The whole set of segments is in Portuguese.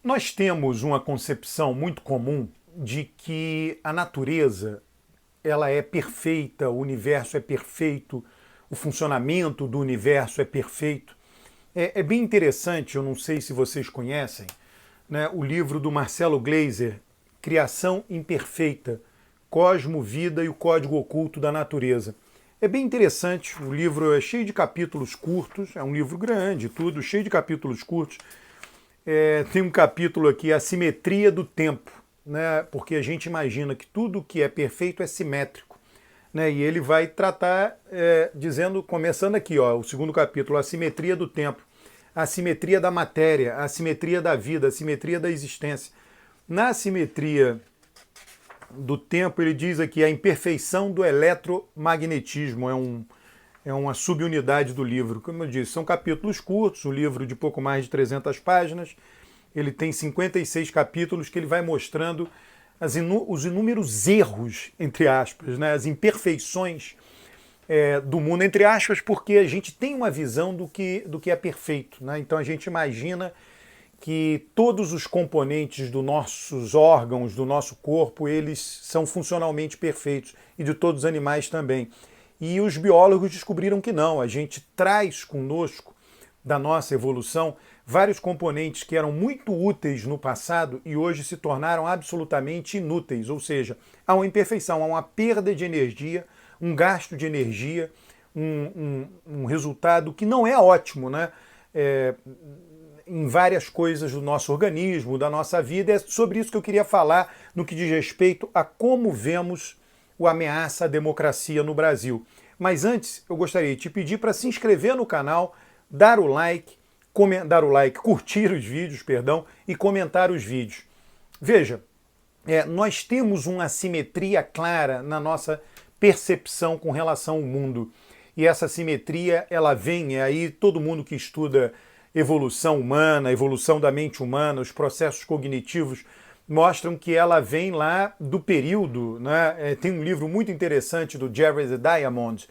Nós temos uma concepção muito comum de que a natureza ela é perfeita, o universo é perfeito, o funcionamento do universo é perfeito. É bem interessante, eu não sei se vocês conhecem, né, o livro do Marcelo Gleiser, Criação Imperfeita, Cosmo, Vida e o Código Oculto da Natureza. É bem interessante, o livro é cheio de capítulos curtos, é um livro grande, tudo, cheio de capítulos curtos. Tem um capítulo aqui, a simetria do tempo, né? Porque a gente imagina que tudo que é perfeito é simétrico, né? E ele vai tratar dizendo, começando aqui, ó, o segundo capítulo, a simetria do tempo, a simetria da matéria, a simetria da vida, a simetria da existência. Na simetria do tempo, ele diz aqui a imperfeição do eletromagnetismo, é uma subunidade do livro. Como eu disse, são capítulos curtos, um livro de pouco mais de 300 páginas. Ele tem 56 capítulos que ele vai mostrando os inúmeros erros, entre aspas, né, as imperfeições do mundo, entre aspas, porque a gente tem uma visão do que é perfeito, né? Então a gente imagina que todos os componentes dos nossos órgãos, do nosso corpo, eles são funcionalmente perfeitos, e de todos os animais também. E os biólogos descobriram que não, a gente traz conosco, da nossa evolução, vários componentes que eram muito úteis no passado e hoje se tornaram absolutamente inúteis, ou seja, há uma imperfeição, há uma perda de energia, um gasto de energia, um resultado que não é ótimo, né? Em várias coisas do nosso organismo, da nossa vida. É sobre isso que eu queria falar no que diz respeito a como vemos o ameaça à democracia no Brasil. Mas antes, eu gostaria de te pedir para se inscrever no canal, dar o like, curtir os vídeos, perdão, e comentar os vídeos. Veja, nós temos uma assimetria clara na nossa percepção com relação ao mundo. E essa assimetria, ela vem, aí todo mundo que estuda evolução humana, evolução da mente humana, os processos cognitivos, mostram que ela vem lá do período, né? Tem um livro muito interessante do Jerry the Diamond,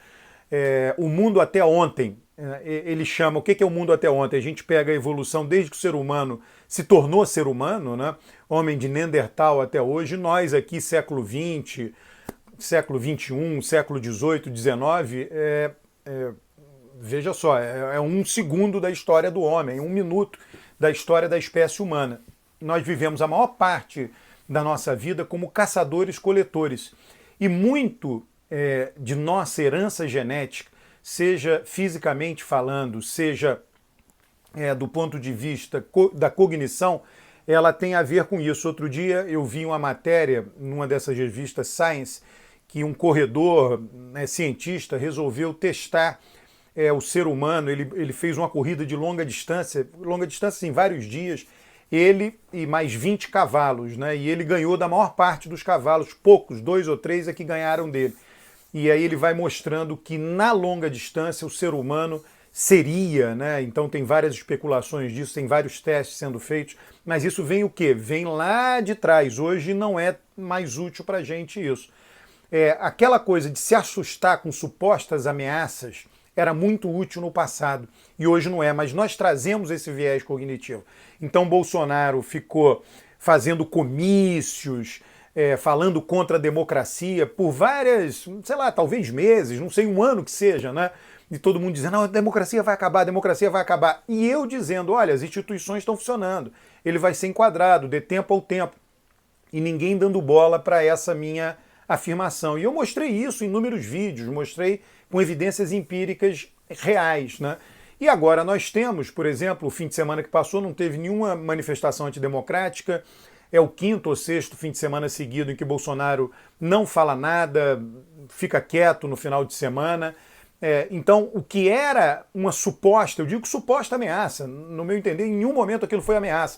O Mundo Até Ontem. Ele chama, o que é o mundo até ontem? A gente pega a evolução desde que o ser humano se tornou ser humano, né? Homem de Neandertal até hoje, nós aqui, século XX, século XXI, século XVIII, XIX, veja só, é 1 segundo da história do homem, 1 minuto da história da espécie humana. Nós vivemos a maior parte da nossa vida como caçadores-coletores. E muito de nossa herança genética, seja fisicamente falando, seja do ponto de vista da cognição, ela tem a ver com isso. Outro dia eu vi uma matéria numa dessas revistas Science, que um corredor cientista resolveu testar o ser humano. Ele fez uma corrida de longa distância, em vários dias, ele e mais 20 cavalos, né? E ele ganhou da maior parte dos cavalos, poucos, 2 ou 3 é que ganharam dele. E aí ele vai mostrando que na longa distância o ser humano seria, né? Então tem várias especulações disso, tem vários testes sendo feitos, mas isso vem o quê? Vem lá de trás, hoje não é mais útil para a gente isso. Aquela coisa de se assustar com supostas ameaças era muito útil no passado e hoje não é, mas nós trazemos esse viés cognitivo. Então Bolsonaro ficou fazendo comícios, falando contra a democracia por várias, sei lá, talvez meses, não sei, 1 ano que seja, né? E todo mundo dizendo, não, a democracia vai acabar, a democracia vai acabar. E eu dizendo, olha, as instituições estão funcionando, ele vai ser enquadrado, dê tempo ao tempo. E ninguém dando bola para essa minha afirmação. E eu mostrei isso em inúmeros vídeos, mostrei com evidências empíricas reais, né? E agora nós temos, por exemplo, o fim de semana que passou não teve nenhuma manifestação antidemocrática, é o 5º ou 6º fim de semana seguido em que Bolsonaro não fala nada, fica quieto no final de semana. Então, o que era uma suposta, eu digo suposta ameaça, no meu entender, em nenhum momento aquilo foi ameaça.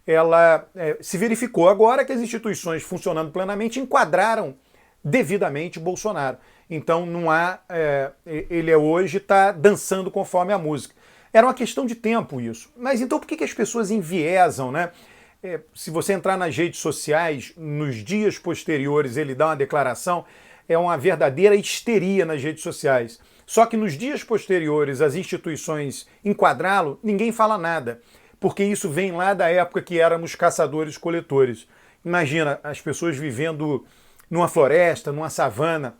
Ela se verificou agora que as instituições funcionando plenamente enquadraram devidamente Bolsonaro. Então não há, ele hoje está dançando conforme a música. Era uma questão de tempo isso. Mas então por que as pessoas enviesam, né? Se você entrar nas redes sociais, nos dias posteriores ele dá uma declaração, é uma verdadeira histeria nas redes sociais. Só que nos dias posteriores as instituições enquadrá-lo, ninguém fala nada. porque isso vem lá da época que éramos caçadores-coletores. Imagina as pessoas vivendo numa floresta, numa savana,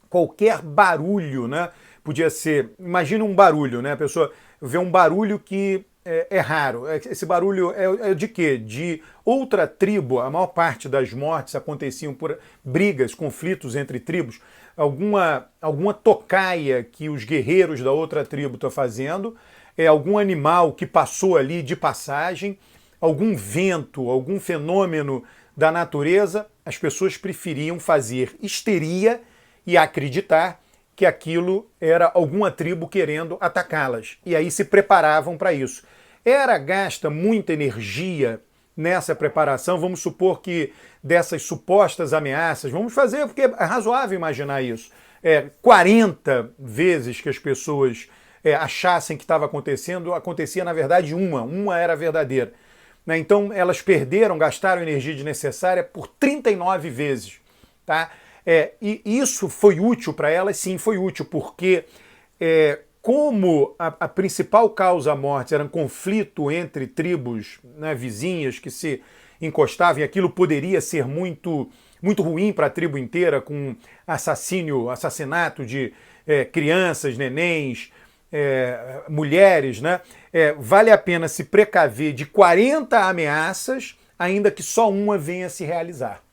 qualquer barulho, né? Podia ser, imagina um barulho, né? A pessoa vê um barulho que é raro. Esse barulho é de quê? De outra tribo. A maior parte das mortes aconteciam por brigas, conflitos entre tribos. Alguma tocaia que os guerreiros da outra tribo estão fazendo, algum animal que passou ali de passagem, algum vento, algum fenômeno da natureza. As pessoas preferiam fazer histeria e acreditar que aquilo era alguma tribo querendo atacá-las. E aí se preparavam para isso. Era gasta muita energia nessa preparação, vamos supor que dessas supostas ameaças, vamos fazer, porque é razoável imaginar isso, 40 vezes que as pessoas achassem que estava acontecendo, acontecia na verdade uma era verdadeira. Né? Então elas gastaram energia desnecessária por 39 vezes. Tá? E isso foi útil para elas? Sim, foi útil, porque como a principal causa morte era um conflito entre tribos, né, vizinhas que se encostavam, e aquilo poderia ser muito, muito ruim para a tribo inteira, com assassinato de crianças, nenéns, mulheres, né? Vale a pena se precaver de 40 ameaças, ainda que só uma venha a se realizar.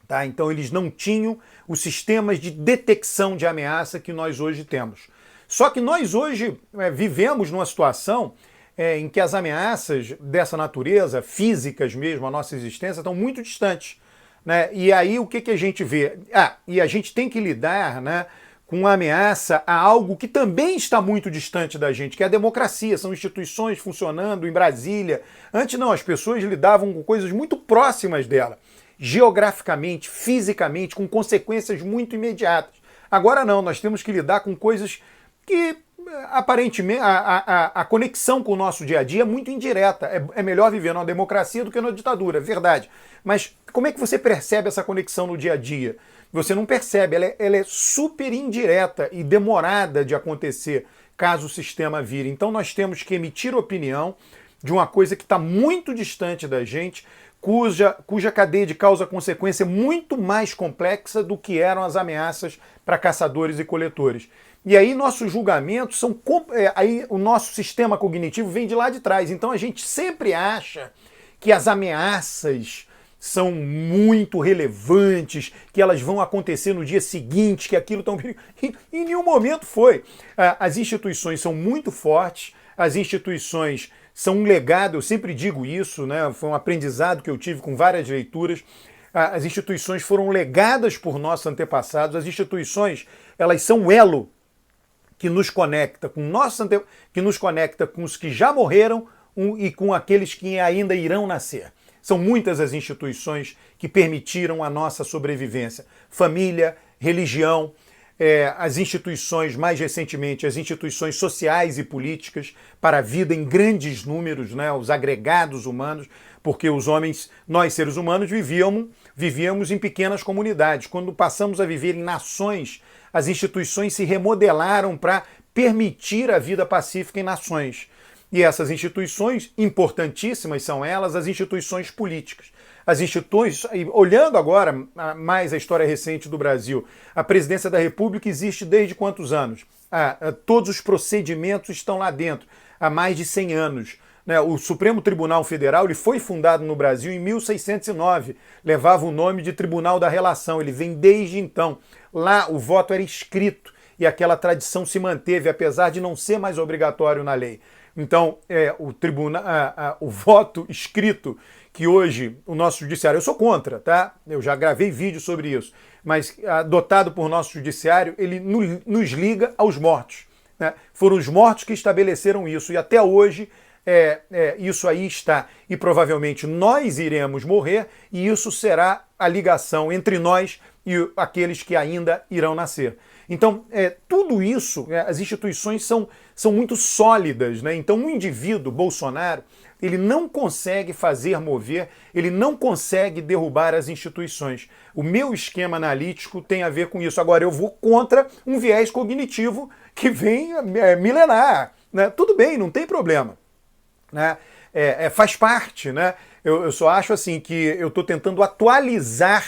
Tá? Então eles não tinham os sistemas de detecção de ameaça que nós hoje temos. Só que nós hoje vivemos numa situação em que as ameaças dessa natureza, físicas mesmo, a nossa existência, estão muito distantes. Né? E aí o que a gente vê? E a gente tem que lidar, né, com a ameaça a algo que também está muito distante da gente, que é a democracia. São instituições funcionando em Brasília. Antes não, as pessoas lidavam com coisas muito próximas dela, geograficamente, fisicamente, com consequências muito imediatas. Agora não, nós temos que lidar com coisas que aparentemente a conexão com o nosso dia a dia é muito indireta. É melhor viver numa democracia do que numa ditadura, é verdade. Mas como é que você percebe essa conexão no dia a dia? Você não percebe, ela é super indireta e demorada de acontecer caso o sistema vire. Então nós temos que emitir opinião de uma coisa que está muito distante da gente, cuja cadeia de causa-consequência é muito mais complexa do que eram as ameaças para caçadores e coletores. E aí nossos julgamentos são... aí o nosso sistema cognitivo vem de lá de trás. Então a gente sempre acha que as ameaças são muito relevantes, que elas vão acontecer no dia seguinte, que aquilo tão... E em nenhum momento foi. As instituições são muito fortes, as instituições são um legado, eu sempre digo isso, né? Foi um aprendizado que eu tive com várias leituras. As instituições foram legadas por nossos antepassados, as instituições, elas são um elo que nos conecta com que nos conecta com os que já morreram e com aqueles que ainda irão nascer. São muitas as instituições que permitiram a nossa sobrevivência. Família, religião, as instituições, mais recentemente, as instituições sociais e políticas para a vida em grandes números, né, os agregados humanos, porque os homens, nós seres humanos, vivíamos em pequenas comunidades. Quando passamos a viver em nações, as instituições se remodelaram para permitir a vida pacífica em nações. E essas instituições, importantíssimas são elas, as instituições políticas. As instituições, olhando agora mais a história recente do Brasil, a presidência da República existe desde quantos anos? Todos os procedimentos estão lá dentro, há mais de 100 anos. O Supremo Tribunal Federal ele foi fundado no Brasil em 1609, levava o nome de Tribunal da Relação, ele vem desde então. Lá o voto era escrito e aquela tradição se manteve, apesar de não ser mais obrigatório na lei. Então, o voto escrito, que hoje o nosso judiciário, eu sou contra, tá? Eu já gravei vídeo sobre isso, mas adotado por nosso judiciário, ele nos liga aos mortos. Né? Foram os mortos que estabeleceram isso, e até hoje isso aí está. E provavelmente nós iremos morrer, e isso será a ligação entre nós e aqueles que ainda irão nascer. Então, tudo isso, as instituições são muito sólidas, né? Então, um indivíduo, Bolsonaro, ele não consegue fazer mover, ele não consegue derrubar as instituições. O meu esquema analítico tem a ver com isso. Agora, eu vou contra um viés cognitivo que vem milenar. Né? Tudo bem, não tem problema. Né? faz parte, né? Eu só acho assim que eu estou tentando atualizar,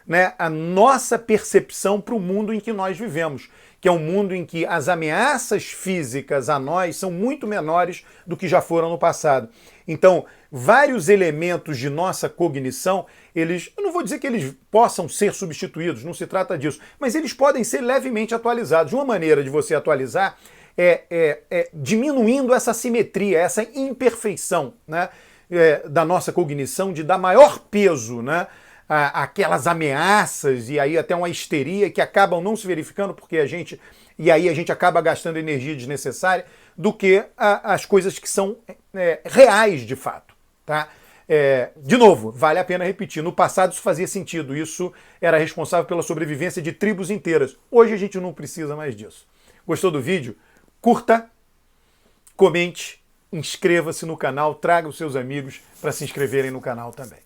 né, a nossa percepção para o mundo em que nós vivemos, que é um mundo em que as ameaças físicas a nós são muito menores do que já foram no passado. Então, vários elementos de nossa cognição, eles, eu não vou dizer que eles possam ser substituídos, não se trata disso, mas eles podem ser levemente atualizados. Uma maneira de você atualizar é diminuindo essa simetria, essa imperfeição, né, da nossa cognição, de dar maior peso, né, aquelas ameaças e aí até uma histeria que acabam não se verificando porque a gente acaba gastando energia desnecessária, do que as coisas que são reais de fato, tá? De novo, vale a pena repetir, no passado isso fazia sentido, isso era responsável pela sobrevivência de tribos inteiras. Hoje a gente não precisa mais disso. Gostou do vídeo? Curta, comente, inscreva-se no canal, traga os seus amigos para se inscreverem no canal também.